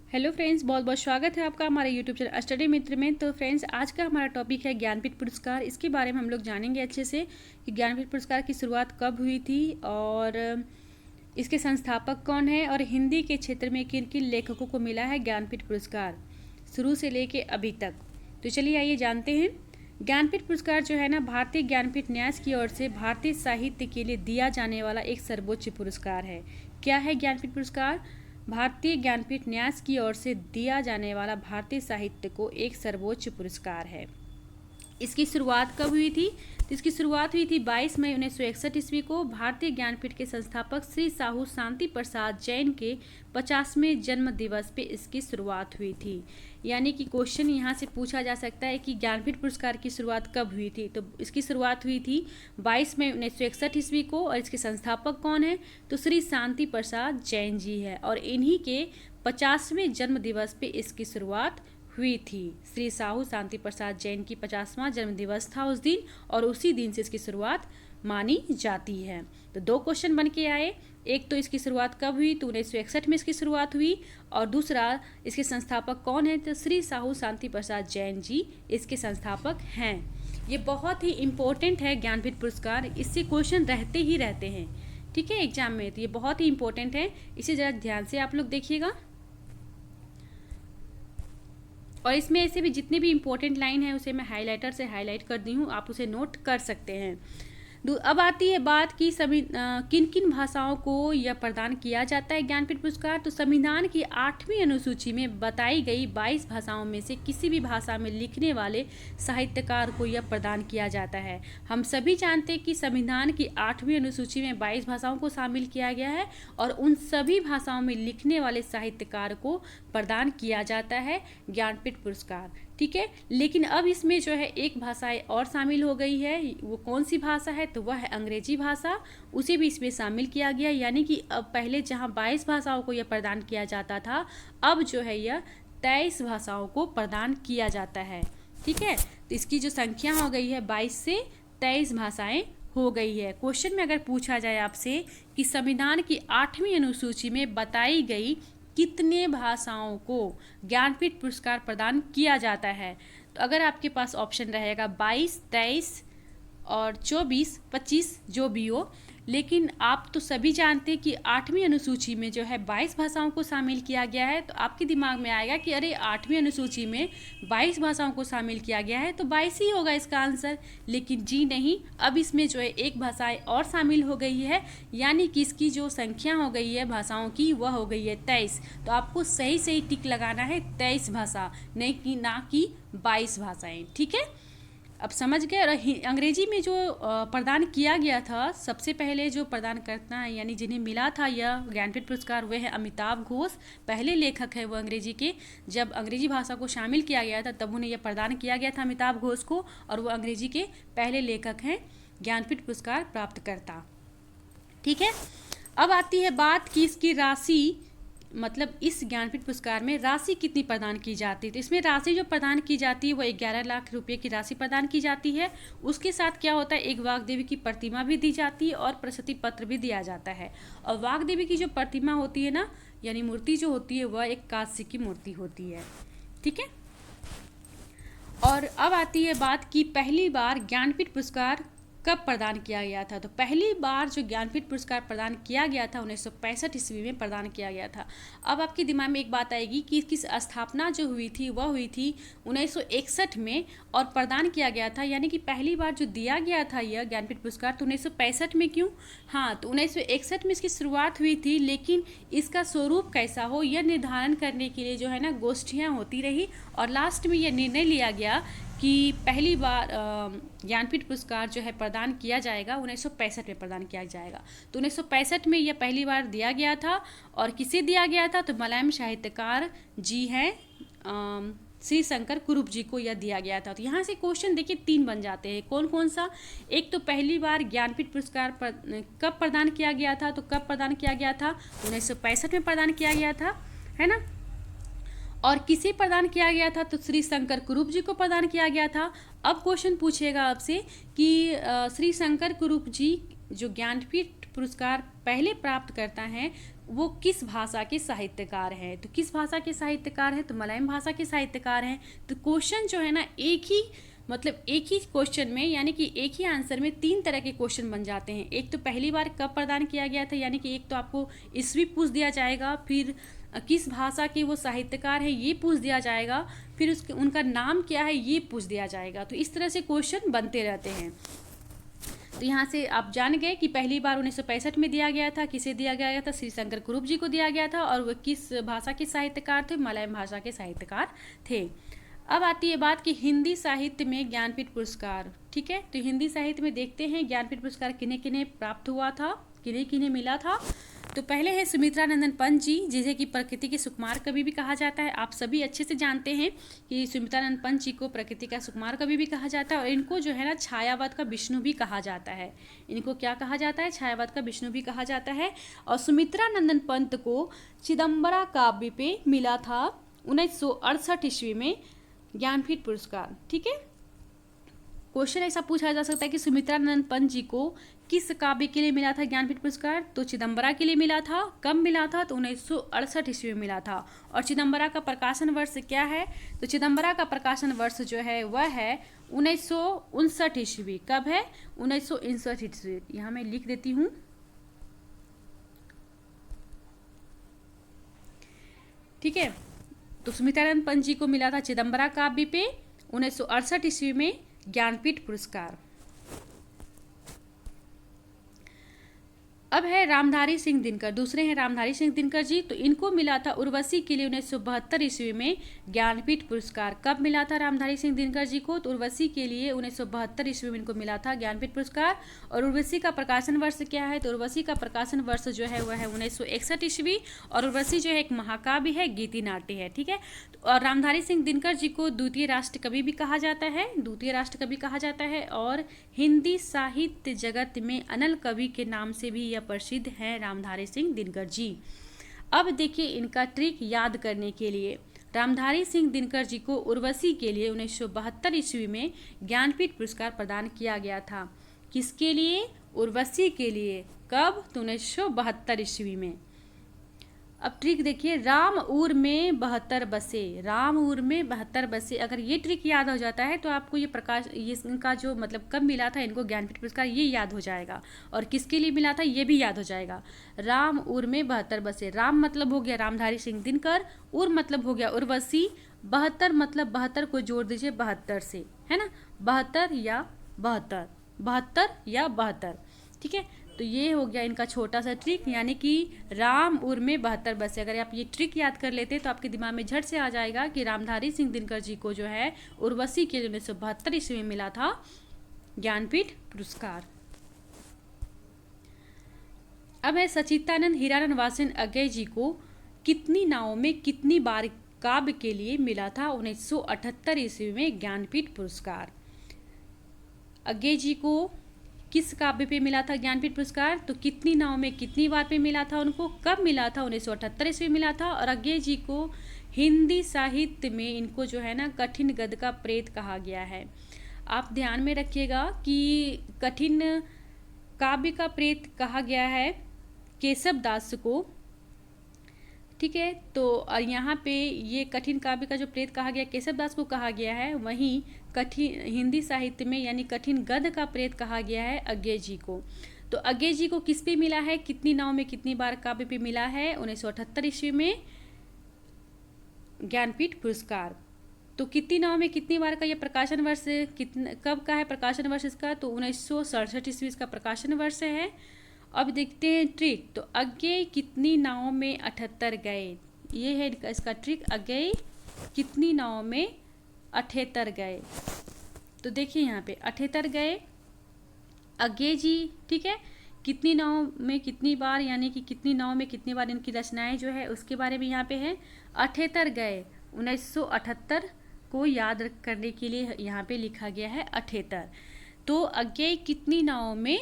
Hello friends, बहुत बहुत स्वागत है आपका हमारे यूट्यूब चैनल स्टडी मित्र में। तो फ्रेंड्स, आज का हमारा टॉपिक है ज्ञानपीठ पुरस्कार। इसके बारे में हम लोग जानेंगे अच्छे से कि ज्ञानपीठ पुरस्कार की शुरुआत कब हुई थी और इसके संस्थापक कौन है और हिंदी के क्षेत्र में किन किन लेखकों को मिला है ज्ञानपीठ पुरस्कार शुरू से लेके अभी तक। तो चलिए आइए जानते हैं। ज्ञानपीठ पुरस्कार जो है ना, भारतीय ज्ञानपीठ न्यास की ओर से भारतीय साहित्य के लिए दिया जाने वाला एक सर्वोच्च पुरस्कार है। क्या है ज्ञानपीठ पुरस्कार? भारतीय ज्ञानपीठ न्यास की ओर से दिया जाने वाला भारतीय साहित्य को एक सर्वोच्च पुरस्कार है। इसकी शुरुआत कब हुई थी? तो इसकी शुरुआत हुई थी 22 मई 1961 ईस्वी को। भारतीय ज्ञानपीठ के संस्थापक श्री साहू शांति प्रसाद जैन के 50वें जन्म दिवस पे इसकी शुरुआत हुई थी। यानी कि क्वेश्चन यहाँ से पूछा जा सकता है कि ज्ञानपीठ पुरस्कार की शुरुआत कब हुई थी। तो इसकी शुरुआत हुई थी 22 मई 1961 ईस्वी को। और इसके संस्थापक कौन है? तो श्री शांति प्रसाद जैन जी है और इन्हीं के 50वें जन्म दिवस पे इसकी शुरुआत हुई थी। श्री साहू शांति प्रसाद जैन की 50वां जन्म दिवस था उस दिन और उसी दिन से इसकी शुरुआत मानी जाती है। तो दो क्वेश्चन बन के आए। एक तो इसकी शुरुआत कब हुई? तो 1961 में इसकी शुरुआत हुई। और दूसरा, इसके संस्थापक कौन है? तो श्री साहू शांति प्रसाद जैन जी इसके संस्थापक हैं। ये बहुत ही इम्पोर्टेंट है ज्ञानपीठ पुरस्कार, इससे क्वेश्चन रहते ही रहते हैं, ठीक है, एग्जाम में। तो ये बहुत ही इम्पोर्टेंट है, इसे ज़रा ध्यान से आप लोग देखिएगा। और इसमें ऐसे भी जितने भी इम्पोर्टेंट लाइन है उसे मैं हाइलाइटर से हाईलाइट कर दी हूँ, आप उसे नोट कर सकते हैं। अब आती है बात कि किन किन भाषाओं को यह प्रदान किया जाता है ज्ञानपीठ पुरस्कार। तो संविधान की 8वीं अनुसूची में बताई गई 22 भाषाओं में से किसी भी भाषा में लिखने वाले साहित्यकार को यह प्रदान किया जाता है। हम सभी जानते हैं कि संविधान की 8वीं अनुसूची में 22 भाषाओं को शामिल किया गया है और उन सभी भाषाओं में लिखने वाले साहित्यकार को प्रदान किया जाता है ज्ञानपीठ पुरस्कार, ठीक है। लेकिन अब इसमें जो है एक भाषा और शामिल हो गई है। वो कौन सी भाषा है? तो वह है अंग्रेजी भाषा। उसे भी इसमें शामिल किया गया। यानी कि अब पहले जहां 22 भाषाओं को यह प्रदान किया जाता था, अब जो है यह 23 भाषाओं को प्रदान किया जाता है, ठीक है। तो इसकी जो संख्या हो गई है 22 से 23 भाषाएं हो गई है। क्वेश्चन में अगर पूछा जाए आपसे कि संविधान की 8वीं अनुसूची में बताई गई कितने भाषाओं को ज्ञानपीठ पुरस्कार प्रदान किया जाता है, तो अगर आपके पास ऑप्शन रहेगा 22, 23 और 24, 25 जो भी हो, लेकिन आप तो सभी जानते हैं कि 8वीं अनुसूची में जो है 22 भाषाओं को शामिल किया गया है। तो आपके दिमाग में आएगा कि अरे 8वीं अनुसूची में 22 भाषाओं को शामिल किया गया है तो 22 ही होगा इसका आंसर। लेकिन जी नहीं, अब इसमें जो है एक भाषाएं और शामिल हो गई है, यानी कि इसकी जो संख्या हो गई है भाषाओं की वह हो गई है 23। तो आपको सही सही टिक लगाना है 23 भाषा, नहीं कि ना कि 22 भाषाएं, ठीक है। अब समझ गए। और अंग्रेजी में जो प्रदान किया गया था, सबसे पहले जो प्रदान करता है यानी जिन्हें मिला था यह ज्ञानपीठ पुरस्कार, वे है अमिताभ घोष। पहले लेखक है वो अंग्रेजी के। जब अंग्रेजी भाषा को शामिल किया गया था तब उन्हें यह प्रदान किया गया था अमिताभ घोष को, और वो अंग्रेजी के पहले लेखक हैं ज्ञानपीठ पुरस्कार प्राप्तकर्ता, ठीक है। अब आती है बात कि इसकी राशि, मतलब इस ज्ञानपीठ पुरस्कार में राशि कितनी प्रदान की जाती है। तो इसमें राशि जो प्रदान की जाती है वो 11 लाख रुपए की राशि प्रदान की जाती है। उसके साथ क्या होता है, एक वाग्देवी की प्रतिमा भी दी जाती है और प्रशस्ति पत्र भी दिया जाता है। और वाग्देवी की जो प्रतिमा होती है ना, यानी मूर्ति जो होती है, वह एक कांस्य की मूर्ति होती है, ठीक है। और अब आती है बात कि पहली बार ज्ञानपीठ पुरस्कार कब प्रदान किया गया था। तो पहली बार जो ज्ञानपीठ पुरस्कार प्रदान किया गया था 1965 ईस्वी में प्रदान किया गया था। अब आपके दिमाग में एक बात आएगी कि इसकी स्थापना जो हुई थी वह हुई थी 1961 में और प्रदान किया गया था। यानी कि पहली बार जो दिया गया था यह ज्ञानपीठ पुरस्कार तो 1965 में क्यों? हाँ, तो 1961 में इसकी शुरुआत हुई थी, लेकिन इसका स्वरूप कैसा हो यह निर्धारण करने के लिए जो है ना गोष्ठियाँ होती रही और लास्ट में यह निर्णय लिया गया कि पहली बार ज्ञानपीठ पुरस्कार जो है प्रदान किया जाएगा 1965 में प्रदान किया जाएगा। तो 1965 में यह पहली बार दिया गया था। और किसे दिया गया था? तो मलयालम साहित्यकार जी हैं श्री शंकर कुरुप जी को यह दिया गया था। तो यहाँ से क्वेश्चन देखिए 3 बन जाते हैं। कौन कौन सा? एक तो पहली बार ज्ञानपीठ पुरस्कार कब प्रदान किया गया था, तो कब प्रदान किया गया था? 1965 में प्रदान किया गया था, है ना। और किसे प्रदान किया गया था? तो श्री शंकर कुरुप जी को प्रदान किया गया था। अब क्वेश्चन पूछेगा आपसे कि श्री शंकर कुरुप जी जो ज्ञानपीठ पुरस्कार पहले प्राप्त करता है वो किस भाषा के साहित्यकार हैं। तो किस भाषा के साहित्यकार हैं, तो मलयालम भाषा के साहित्यकार हैं। तो क्वेश्चन जो है ना एक ही क्वेश्चन में यानी कि एक ही आंसर में 3 तरह के क्वेश्चन बन जाते हैं। एक तो पहली बार कब प्रदान किया गया था, यानी कि एक तो आपको ईस्वी पूछ दिया जाएगा, फिर किस भाषा के वो साहित्यकार हैं ये पूछ दिया जाएगा, फिर उसके उनका नाम क्या है ये पूछ दिया जाएगा। तो इस तरह से क्वेश्चन बनते रहते हैं। तो यहाँ से आप जान गए कि पहली बार 1965 में दिया गया था। किसे दिया गया था, श्री शंकर कुरूप जी को दिया गया था, और वो किस भाषा के साहित्यकार थे, मलयालम भाषा के साहित्यकार थे। अब आती है बात कि हिंदी साहित्य में ज्ञानपीठ पुरस्कार। ठीक है, तो हिंदी साहित्य में देखते हैं ज्ञानपीठ पुरस्कार किन्हें किन्हें प्राप्त हुआ था, किन्हें किन्हें मिला था। तो पहले है सुमित्रानंदन पंत जी, जिसे कि प्रकृति के सुकुमार कवि भी कहा जाता है। आप सभी अच्छे से जानते हैं कि सुमित्रानंद पंत जी को प्रकृति का सुकुमार कवि भी कहा जाता है, और इनको जो है ना छायावाद का विष्णु भी कहा जाता है। इनको क्या कहा जाता है, छायावाद का विष्णु भी कहा जाता है। और सुमित्रानंदन पंत को चिदम्बरा काव्य पे मिला था 1968 ईस्वी में ज्ञानपीठ पुरस्कार। ठीक है, क्वेश्चन ऐसा पूछा जा सकता है कि सुमित्रानंद पंत जी को किस काव्य के लिए मिला था ज्ञानपीठ पुरस्कार, तो चिदम्बरा के लिए मिला था। कब मिला था, तो 1968 ईस्वी में मिला था। और चिदम्बरा का प्रकाशन वर्ष क्या है, तो चिदम्बरा का प्रकाशन वर्ष जो है वह है 1959 ईस्वी। कब है, 1959 ईस्वी। यहाँ मैं लिख देती हूँ। ठीक है, तो सुमित्रानंद पंत जी को मिला था चिदम्बरा काव्य पे 1968 ईस्वी में ज्ञानपीठ पुरस्कार। अब है रामधारी सिंह दिनकर, दूसरे हैं रामधारी सिंह दिनकर जी। तो इनको मिला था उर्वशी के लिए 1972 ईस्वी में ज्ञानपीठ पुरस्कार। कब मिला था रामधारी सिंह दिनकर जी को, तो उर्वशी के लिए 1972 ईस्वी में इनको मिला था ज्ञानपीठ पुरस्कार। और उर्वशी का प्रकाशन वर्ष क्या है, तो उर्वशी का प्रकाशन वर्ष जो है वह है 1961 ईस्वी। और उर्वशी जो है एक महाकाव्य है, गीति नाट्य है। ठीक है, और रामधारी सिंह दिनकर जी को द्वितीय राष्ट्र कवि भी कहा जाता है, द्वितीय राष्ट्र कवि कहा जाता है। और हिंदी साहित्य जगत में अनल कवि के नाम से भी यह प्रसिद्ध है रामधारी सिंह दिनकर जी। अब देखिए इनका ट्रिक याद करने के लिए, रामधारी सिंह दिनकर जी को उर्वशी के लिए 1972 ईस्वी में ज्ञानपीठ पुरस्कार प्रदान किया गया था। किसके लिए, उर्वशी के लिए। कब, तो 1972 ईस्वी में। अब ट्रिक देखिए, राम उर में 72 बसे, राम उर में 72 बसे। अगर ये ट्रिक याद हो जाता है तो आपको ये इनका जो मतलब कब मिला था इनको ज्ञानपीठ पुरस्कार ये याद हो जाएगा, और किसके लिए मिला था ये भी याद हो जाएगा। राम उर में 72 बसे, राम मतलब हो गया रामधारी सिंह दिनकर, उर मतलब हो गया उर्वशी, 72 मतलब 72 को जोड़ दीजिए 72 से, है ना, 72 या 72, 72 या 72। ठीक है, तो ये हो गया इनका छोटा सा ट्रिक, यानी कि राम उर में 72 बसे। अगर आप ये ट्रिक याद कर लेते तो आपके दिमाग में झट से आ जाएगा कि रामधारी सिंह दिनकर जी को जो है उर्वशी के लिए 1972 ईस्वी में मिला था ज्ञानपीठ पुरस्कार। अब है सचिदानंद हीरानंद वासन अज्ञे जी को कितनी नावों में कितनी बार काव्य के लिए मिला था 1978 ईस्वी में ज्ञानपीठ पुरस्कार। अज्ञे जी को किस काव्य पे मिला था ज्ञानपीठ पुरस्कार, तो कितनी नाव में कितनी बार पे मिला था उनको, कब मिला था, 1978 ईस्वी मिला था। और अज्ञे जी को हिंदी साहित्य में इनको जो है ना कठिन गद्य का प्रेत कहा गया है। आप ध्यान में रखिएगा कि कठिन काव्य का प्रेत कहा गया है केशव दास को। ठीक है, तो और यहाँ पे ये कठिन काव्य का जो प्रेत कहा गया केशव दास को कहा गया है, वहीं कठिन हिंदी साहित्य में यानी कठिन गद्य का प्रेत कहा गया है अज्ञे जी को। तो अज्ञे जी को किस पे मिला है, कितनी नाव में कितनी बार काव्य पे मिला है, 1978 ईस्वी में ज्ञानपीठ पुरस्कार। तो कितनी नाव में कितनी बार का यह प्रकाशन वर्ष कब का है प्रकाशन वर्ष इसका, तो 1967 ईस्वी इसका प्रकाशन वर्ष है। अब देखते हैं ट्रिक, तो अज्ञे कितनी नाव में 78 गए, ये है इसका ट्रिक, अज्ञे कितनी नाव में 78 गए। तो देखिए यहाँ पे 78 गए अज्ञे जी। ठीक है, कितनी नाव में कितनी बार यानी कि कितनी नाव में कितनी बार इनकी रचनाएं जो है उसके बारे में यहाँ पे है। 78 गए, 1978 को याद करने के लिए यहाँ पे लिखा गया है 78। तो अज्ञे कितनी नाव में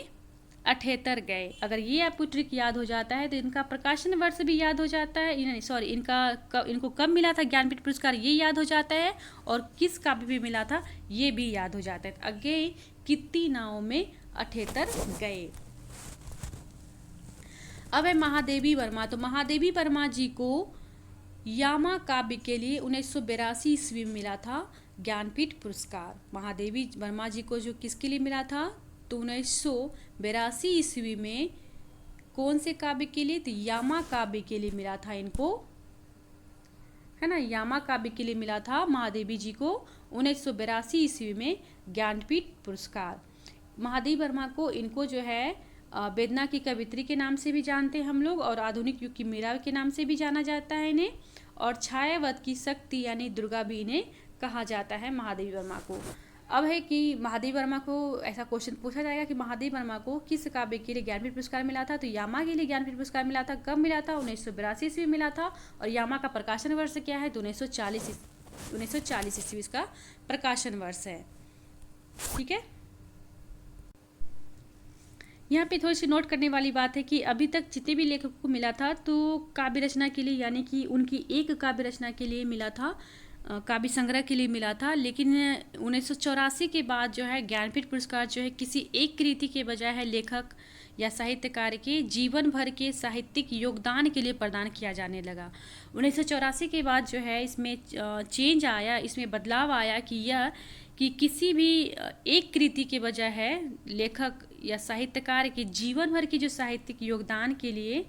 78 गए। अगर ये आपको ट्रिक याद हो जाता है तो इनका प्रकाशन वर्ष भी याद हो जाता है, सॉरी इनको कब मिला था ज्ञानपीठ पुरस्कार ये याद हो जाता है, और किस काव्य भी मिला था ये भी याद हो जाता है। अज्ञे कितनी नाव में 78 गए। अब है महादेवी वर्मा। तो महादेवी वर्मा जी को यामा काव्य के लिए 1982 ईस्वी में मिला था ज्ञानपीठ पुरस्कार। महादेवी वर्मा जी को जो किसके लिए मिला था, तो 1982 ईस्वी में कौन से काव्य के लिए, तो यामा काव्य के लिए मिला था इनको, है ना, यामा काव्य के लिए मिला था महादेवी जी को 1982 ईस्वी में ज्ञानपीठ पुरस्कार। महादेवी वर्मा को इनको जो है वेदना की कवित्री के नाम से भी जानते हैं हम लोग, और आधुनिक युग की मीरा के नाम से भी जाना जाता है इन्हें, और छायावत की शक्ति यानी दुर्गा भी इन्हें कहा जाता है महादेवी वर्मा को। अब है कि महादेवी वर्मा को ऐसा क्वेश्चन पूछा जाएगा कि महादेवी वर्मा को किस काव्य के लिए ज्ञानपीठ पुरस्कार मिला था, तो यामा के लिए ज्ञानपीठ पुरस्कार मिला था। कब मिला था, 1982 ईस्वी में मिला था। और यामा का प्रकाशन वर्ष क्या है, तो 1940 ईस्वी इसका प्रकाशन वर्ष है। ठीक है, यहाँ पे थोड़ी सी नोट करने वाली बात है कि अभी तक जितने भी लेखकों को मिला था तो काव्य रचना के लिए, यानी कि उनकी एक काव्य रचना के लिए मिला था, काव्य संग्रह के लिए मिला था। लेकिन 1984 के बाद जो है ज्ञानपीठ पुरस्कार जो है किसी एक कृति के बजाय है लेखक या साहित्यकार के जीवन भर के साहित्यिक योगदान के लिए प्रदान किया जाने लगा। 1984 के बाद जो है इसमें चेंज आया, इसमें बदलाव आया कि किसी भी एक कृति के बजाय है लेखक या साहित्यकार के जीवन भर के जो साहित्यिक योगदान के लिए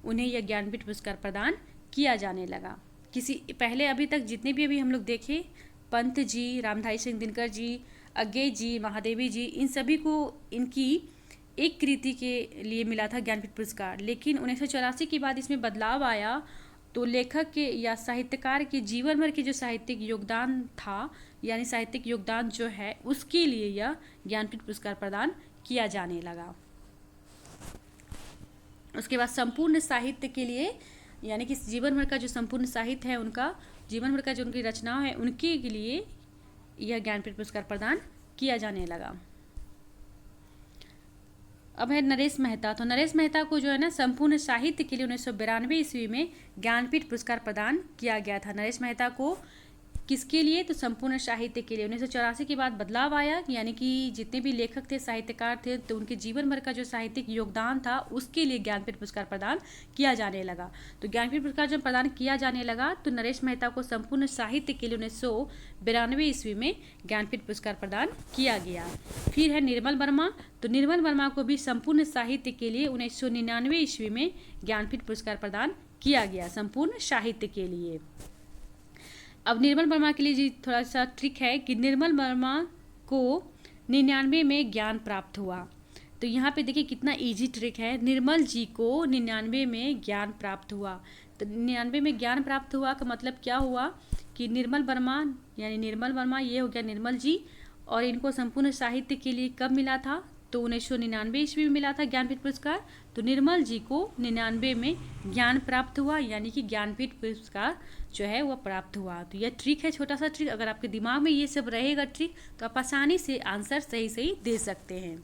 उन्हें यह ज्ञानपीठ पुरस्कार प्रदान किया जाने लगा। किसी पहले अभी तक जितने भी अभी हम लोग देखे, पंत जी, रामधारी सिंह दिनकर जी, अज्ञे जी, महादेवी जी, इन सभी को इनकी एक कृति के लिए मिला था ज्ञानपीठ पुरस्कार। लेकिन 1984 के बाद इसमें बदलाव आया, तो लेखक के या साहित्यकार के जीवन भर के जो साहित्यिक योगदान था, यानी साहित्यिक योगदान जो है उसके लिए यह ज्ञानपीठ पुरस्कार प्रदान किया जाने लगा। उसके बाद संपूर्ण साहित्य के लिए, यानी कि जीवन भर का जो संपूर्ण साहित्य है उनका, जीवन भर का जो उनकी रचना है उनके लिए यह ज्ञानपीठ पुरस्कार प्रदान किया जाने लगा। अब है नरेश मेहता। तो नरेश मेहता को जो है ना संपूर्ण साहित्य के लिए 1992 ईस्वी में ज्ञानपीठ पुरस्कार प्रदान किया गया था। नरेश मेहता को किसके लिए, तो संपूर्ण साहित्य के लिए। 1984 के बाद बदलाव आया, यानी कि जितने भी लेखक थे, साहित्यकार थे, तो उनके जीवन भर का जो साहित्यिक योगदान था उसके लिए ज्ञानपीठ पुरस्कार प्रदान किया जाने लगा। तो ज्ञानपीठ पुरस्कार जब प्रदान किया जाने लगा तो नरेश मेहता को संपूर्ण साहित्य के लिए 1992 ईस्वी में ज्ञानपीठ पुरस्कार प्रदान किया गया। फिर है निर्मल वर्मा। तो निर्मल वर्मा को भी संपूर्ण साहित्य के लिए 1999 ईस्वी में ज्ञानपीठ पुरस्कार प्रदान किया गया, संपूर्ण साहित्य के लिए। अब निर्मल वर्मा के लिए जी थोड़ा सा ट्रिक है कि निर्मल वर्मा को 99 में ज्ञान प्राप्त हुआ। तो यहाँ पे देखिए कितना इजी ट्रिक है। निर्मल जी को 99 में ज्ञान प्राप्त हुआ। तो 99 में ज्ञान प्राप्त हुआ का मतलब क्या हुआ कि निर्मल वर्मा, यानी निर्मल वर्मा ये हो गया निर्मल जी, और इनको संपूर्ण साहित्य के लिए कब मिला था, तो 1999 ईस्वी में मिला था ज्ञानपीठ पुरस्कार। तो निर्मल जी को 99 में ज्ञान प्राप्त हुआ, यानी कि ज्ञानपीठ पुरस्कार जो है वह प्राप्त हुआ। तो यह ट्रिक है, छोटा सा ट्रिक। अगर आपके दिमाग में ये सब रहेगा ट्रिक तो आप आसानी से आंसर सही सही दे सकते हैं।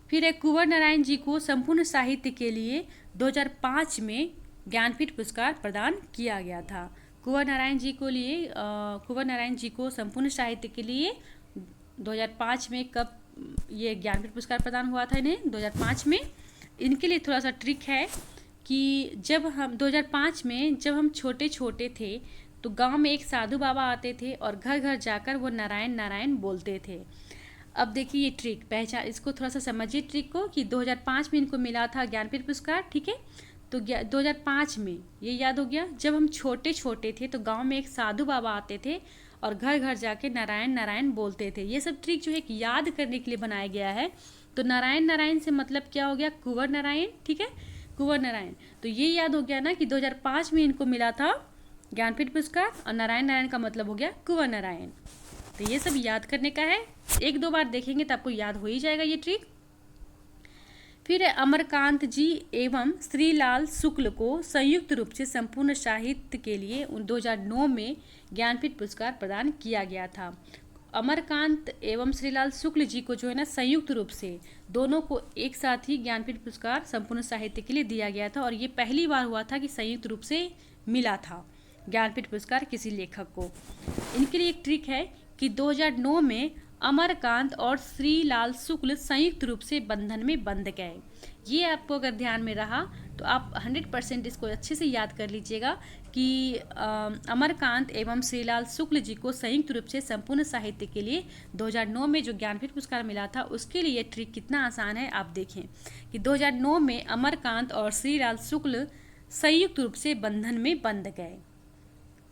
फिर एक कुंवर नारायण जी को संपूर्ण साहित्य के लिए 2005 में ज्ञानपीठ पुरस्कार प्रदान किया गया था। कुंवर नारायण जी को संपूर्ण साहित्य के लिए 2005 में कब ये ज्ञानपीठ पुरस्कार प्रदान हुआ था इन्हें, 2005 में। इनके लिए थोड़ा सा ट्रिक है कि जब हम 2005 में जब हम छोटे छोटे थे तो गांव में एक साधु बाबा आते थे और घर घर जाकर वो नारायण नारायण बोलते थे। अब देखिए ये ट्रिक पहचान, इसको थोड़ा सा समझिए ट्रिक को कि 2005 में इनको मिला था ज्ञानपीठ पुरस्कार। ठीक है, तो 2005 में ये याद हो गया, जब हम छोटे छोटे थे तो गांव में एक साधु बाबा आते थे और घर घर जाके नारायण नारायण बोलते थे। ये सब ट्रिक जो है कि याद करने के लिए बनाया गया है। तो नारायण नारायण से मतलब क्या हो गया, कुंवर नारायण। ठीक है, कुंवर नारायण। तो ये याद हो गया ना कि 2005 में इनको मिला था ज्ञानपीठ पुरस्कार, और नारायण नारायण का मतलब हो गया कुंवर नारायण। तो ये सब याद करने का है, एक दो बार देखेंगे तो आपको याद हो ही जाएगा ये ट्रिक। फिर अमरकांत जी एवं श्रीलाल शुक्ल को संयुक्त रूप से संपूर्ण साहित्य के लिए 2009 में ज्ञानपीठ पुरस्कार प्रदान किया गया था। अमरकांत एवं श्रीलाल शुक्ल जी को जो है ना संयुक्त रूप से दोनों को एक साथ ही ज्ञानपीठ पुरस्कार संपूर्ण साहित्य के लिए दिया गया था, और ये पहली बार हुआ था कि संयुक्त रूप से मिला था ज्ञानपीठ पुरस्कार किसी लेखक को। इनके लिए एक ट्रिक है कि 2009 में अमरकांत और श्रीलाल शुक्ल संयुक्त रूप से बंधन में बंध गए। ये आपको अगर ध्यान में रहा तो आप 100% इसको अच्छे से याद कर लीजिएगा कि अमरकांत एवं श्रीलाल शुक्ल जी को संयुक्त रूप से संपूर्ण साहित्य के लिए 2009 में जो ज्ञानपीठ पुरस्कार मिला था, उसके लिए ट्रिक कितना आसान है आप देखें कि 2009 में अमरकांत और श्रीलाल शुक्ल संयुक्त रूप से बंधन में बंध गए।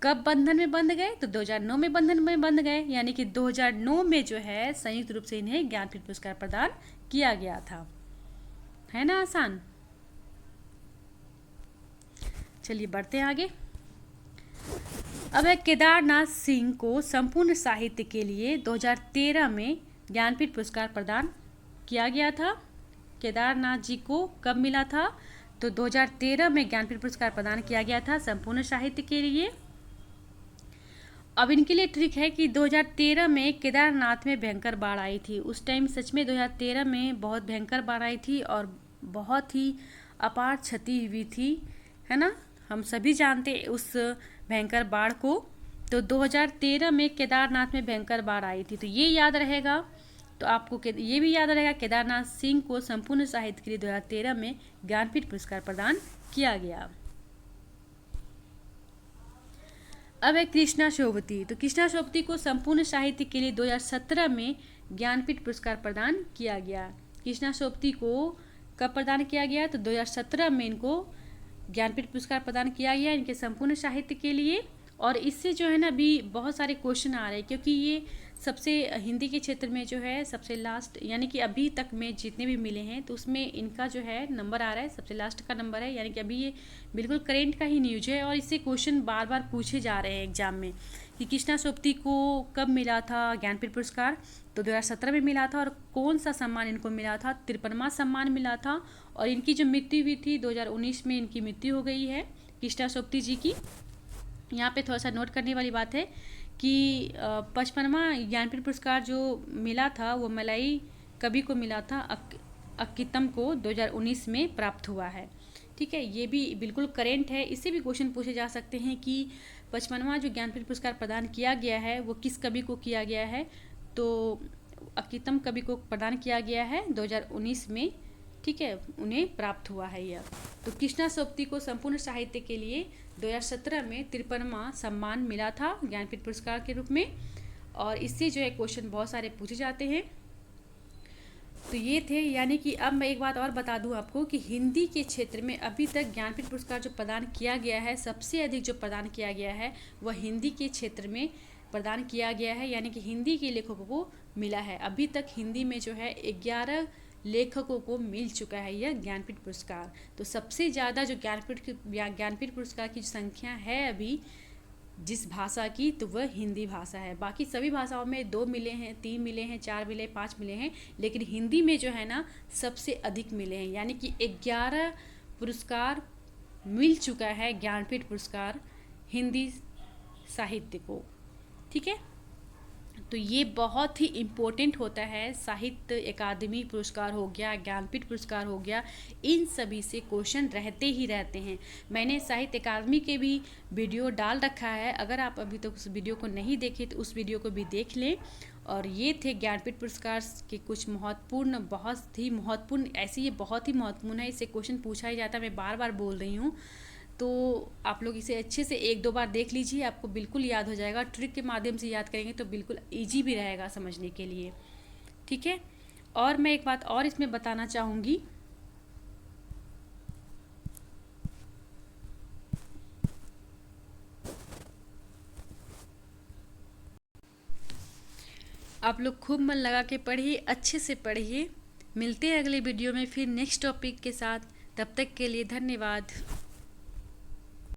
कब बंधन में बंध गए? तो 2009 में बंधन में बंध गए, यानी कि 2009 में जो है संयुक्त रूप से इन्हें ज्ञानपीठ पुरस्कार प्रदान किया गया था। है ना आसान? चलिए बढ़ते हैं आगे। अब है केदारनाथ सिंह को संपूर्ण साहित्य के लिए 2013 में ज्ञानपीठ पुरस्कार प्रदान किया गया था। केदारनाथ जी को कब मिला था? तो 2013 में ज्ञानपीठ पुरस्कार प्रदान किया गया था संपूर्ण साहित्य के लिए। अब इनके लिए ट्रिक है कि 2013 में केदारनाथ में भयंकर बाढ़ आई थी। उस टाइम सच में 2013 में बहुत भयंकर बाढ़ आई थी और बहुत ही अपार क्षति हुई थी, है ना। हम सभी जानते हैं उस भयंकर बाढ़ को। तो 2013 में केदारनाथ में भयंकर बाढ़ आई थी, तो ये याद रहेगा। तो आपको ये भी याद रहेगा केदारनाथ सिंह को संपूर्ण साहित्य के लिए 2013 में ज्ञानपीठ पुरस्कार प्रदान किया गया। अब है कृष्णा शोभती। तो कृष्णा शोभती को संपूर्ण साहित्य के लिए 2017 में ज्ञानपीठ पुरस्कार प्रदान किया गया। कृष्णा शोभती को कब प्रदान किया गया? तो 2017 में इनको ज्ञानपीठ पुरस्कार प्रदान किया गया इनके संपूर्ण साहित्य के लिए। और इससे जो है ना अभी बहुत सारे क्वेश्चन आ रहे हैं, क्योंकि ये सबसे हिंदी के क्षेत्र में जो है सबसे लास्ट, यानी कि अभी तक में जितने भी मिले हैं तो उसमें इनका जो है नंबर आ रहा है, सबसे लास्ट का नंबर है, यानी कि अभी ये बिल्कुल करेंट का ही न्यूज है। और इससे क्वेश्चन बार बार पूछे जा रहे हैं एग्जाम में कि कृष्णा शोभती को कब मिला था ज्ञानपीठ पुरस्कार? तो 2017 में मिला था। और कौन सा सम्मान इनको मिला था? 53वां सम्मान मिला था। और इनकी जो मृत्यु हुई थी 2019 में इनकी मृत्यु हो गई है कृष्णा शोभती जी की। यहाँ पे थोड़ा सा नोट करने वाली बात है कि 55वां ज्ञानपीठ पुरस्कार जो मिला था वो मलाई कवि को मिला था, अक्कीतम को 2019 में प्राप्त हुआ है। ठीक है, ये भी बिल्कुल करेंट है। इससे भी क्वेश्चन पूछे जा सकते हैं कि 55वां जो ज्ञानपीठ पुरस्कार प्रदान किया गया है वो किस कवि को किया गया है? तो अक्कीतम कवि को प्रदान किया गया है 2019 में। ठीक है, उन्हें प्राप्त हुआ है यह। तो कृष्णा शोभती को संपूर्ण साहित्य के लिए 2017 में 53वां सम्मान मिला था ज्ञानपीठ पुरस्कार के रूप में। और इससे जो है क्वेश्चन बहुत सारे पूछे जाते हैं। तो ये थे, यानी कि अब मैं एक बात और बता दूं आपको कि हिंदी के क्षेत्र में अभी तक ज्ञानपीठ पुरस्कार जो प्रदान किया गया है, सबसे अधिक जो प्रदान किया गया है वह हिंदी के क्षेत्र में प्रदान किया गया है, यानी कि हिंदी के लेखकों को मिला है। अभी तक हिंदी में जो है 11 लेखकों को मिल चुका है यह ज्ञानपीठ पुरस्कार। तो सबसे ज़्यादा जो ज्ञानपीठ पुरस्कार की संख्या है अभी जिस भाषा की, तो वह हिंदी भाषा है। बाकी सभी भाषाओं में 2 मिले हैं, 3 मिले हैं, 4 मिले, 5 मिले हैं, लेकिन हिंदी में जो है ना सबसे अधिक मिले हैं, यानी कि 11 पुरस्कार मिल चुका है ज्ञानपीठ पुरस्कार हिंदी साहित्य को। ठीक है, तो ये बहुत ही इम्पोर्टेंट होता है। साहित्य अकादमी पुरस्कार हो गया, ज्ञानपीठ पुरस्कार हो गया, इन सभी से क्वेश्चन रहते ही रहते हैं। मैंने साहित्य अकादमी के भी वीडियो डाल रखा है, अगर आप अभी तक उस वीडियो को नहीं देखे तो उस वीडियो को भी देख लें। और ये थे ज्ञानपीठ पुरस्कार के कुछ महत्वपूर्ण, बहुत ही महत्वपूर्ण, ऐसे ये बहुत ही महत्वपूर्ण है, इससे क्वेश्चन पूछा ही जाता है, मैं बार बार बोल रही हूँ। तो आप लोग इसे अच्छे से 1-2 बार देख लीजिए, आपको बिल्कुल याद हो जाएगा। ट्रिक के माध्यम से याद करेंगे तो बिल्कुल इजी भी रहेगा समझने के लिए। ठीक है, और मैं एक बात और इसमें बताना चाहूँगी, आप लोग खूब मन लगा के पढ़िए, अच्छे से पढ़िए। मिलते हैं अगले वीडियो में फिर नेक्स्ट टॉपिक के साथ। तब तक के लिए धन्यवाद।